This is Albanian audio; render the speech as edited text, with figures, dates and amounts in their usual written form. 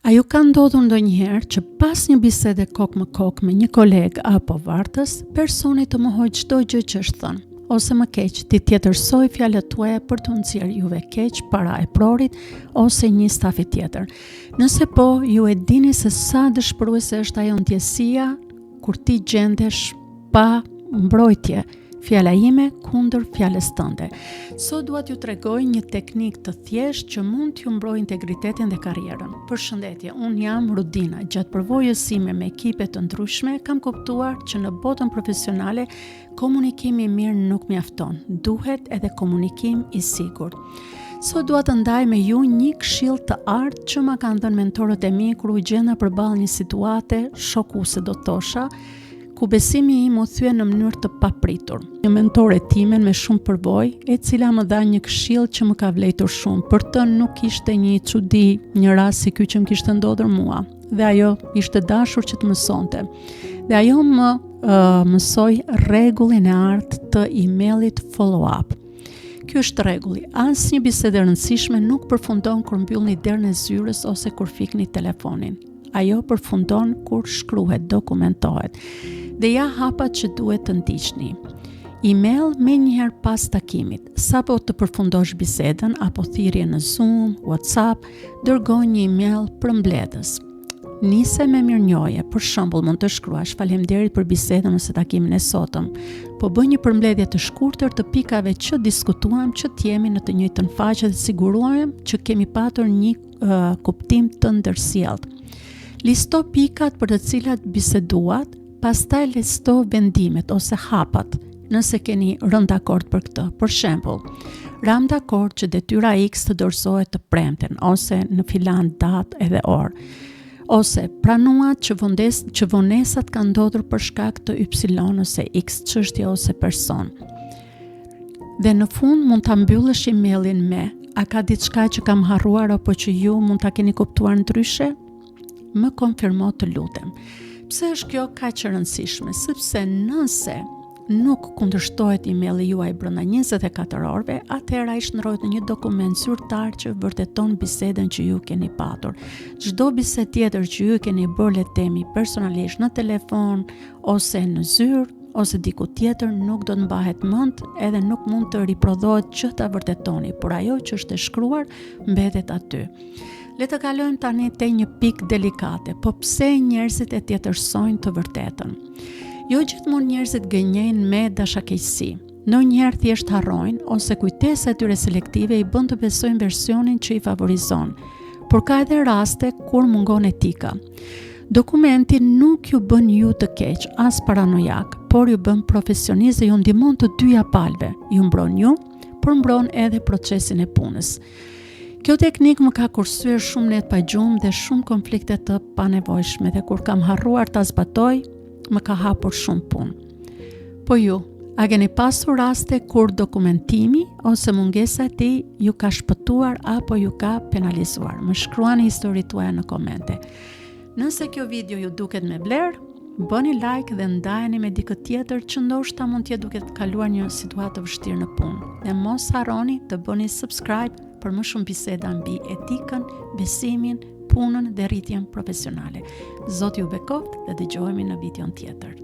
A ju ka ndodhur ndonjëherë që pas një bisede kokë më kokë me një kolegë apo vartës, personi të mohojë çdo gjë që është thënë, ose më keq, ti tjetërsoj fjalët tuaja për të nxjerrë juve keq para e prorit ose një stafi tjetër. Nëse po, ju e dini se sa dëshpëruese është ajo ndjesia kur ti gjendesh pa mbrojtje, fjala ime kundër fjalës tënde. Sot dua t'ju tregoj një teknik të thjeshtë që mund t'ju mbrojë integritetin dhe karrierën. Përshëndetje, unë jam Rudina. Gjatë përvojës sime me ekipe të ndryshme, kam kuptuar që në botën profesionale komunikimi i mirë nuk mjafton. Duhet edhe komunikim i sigurt. Sot dua të ndaj me ju një këshill të artë që ma kanë dhënë mentorët e mi kur u gjenda përballë një situate shokuese, do thosha, ku besimi im u thye në mënyrë të papritur. Një mentore time me shumë përvojë, e cila më dha një këshill që më ka vlerësuar shumë. Për të nuk ishte një çudi, një rast si ky që më kishte ndodhur mua, dhe ajo ishte dashur që të mësonte. Dhe ajo më mësoi rregullin e artë të emailit follow-up. Ky është rregulli. Asnjë bisedë e rëndësishme nuk përfundon kur mbyllni derën e zyrës ose kur fikni telefonin. Ajo përfundon kur shkruhet, dokumentohet. Dhe ja hapat që duhet të ndiqni. Email me njëherë pas takimit. Sapo të përfundosh bisedën apo thirrje në Zoom, WhatsApp, dërgoj një email përmbledhës. Nise me mirënjohje, për shembull mund të shkruash: faleminderit për bisedën ose takimin e sotëm. Po bëj një përmbledhje të shkurtër të pikave që diskutuam, që të jemi në të njëjtën faqe dhe sigurohem që kemi patur një kuptim të ndërsjellët. Listo pikat për të cilat biseduat, pastaj listo vendimet ose hapat, nëse keni rënë dakord për këtë. Për shembull, ram dakord që detyra X të dorëzohet të premten ose në filan datë edhe orë. Ose pranuat që vonesat kanë ndodhur për shkak të Y ose X çështje ose person. Dhe në fund mund ta mbyllësh emailin me: a ka diçka që kam harruar apo që ju mund ta keni kuptuar ndryshe? Më konfirmo, të lutem. Pse është kjo kaq e rëndësishme? Sepse nëse nuk kundërshtohet emaili juaj brenda 24 orëve, atëherë ai shndrohet në një dokument zyrtar që vërteton bisedën që ju keni patur. Çdo bisedë tjetër që ju keni bërë, le të themi personalisht në telefon ose në zyrë ose diku tjetër, nuk do të mbahet mend, edhe nuk mund të riprodhohet që ta vërtetoni, por ajo që është e shkruar mbetet aty. Le të kalojmë tani te një pikë delikate. Po pse njerëzit e tjetërsojnë të vërtetën? Jo gjithmonë njerëzit gënjejnë me dashakeqësi. Ndonjëherë thjesht harrojnë ose kujtesa e tyre selektive i bën të besojnë versionin që i favorizon. Por ka edhe raste kur mungon etika. Dokumenti nuk ju bën ju të keq, as paranojak, por ju bën profesionist dhe ju ndihmon të dyja palëve. Ju mbron ju, por mbron edhe procesin e punës. Kjo teknik më ka kursyer shumë net pa gjumë dhe shumë konflikte të panevojshme, dhe kur kam harruar ta zbatoj, më ka hapur shumë punë. Po ju, a keni pasur raste kur dokumentimi ose mungesa e tij ju ka shpëtuar apo ju ka penalizuar? Më shkruani historitë tuaja në komente. Nëse kjo video ju duket me vlerë, bëni like dhe ndajeni me dikë tjetër që ndoshta mund t'jetë duke të kaluar një situatë të vështirë në punë. Dhe mos harroni të bëni subscribe për më shumë biseda mbi etikën, besimin, punën dhe rritjen profesionale. Zoti ju bekoft dhe dëgjohemi në videon tjetër.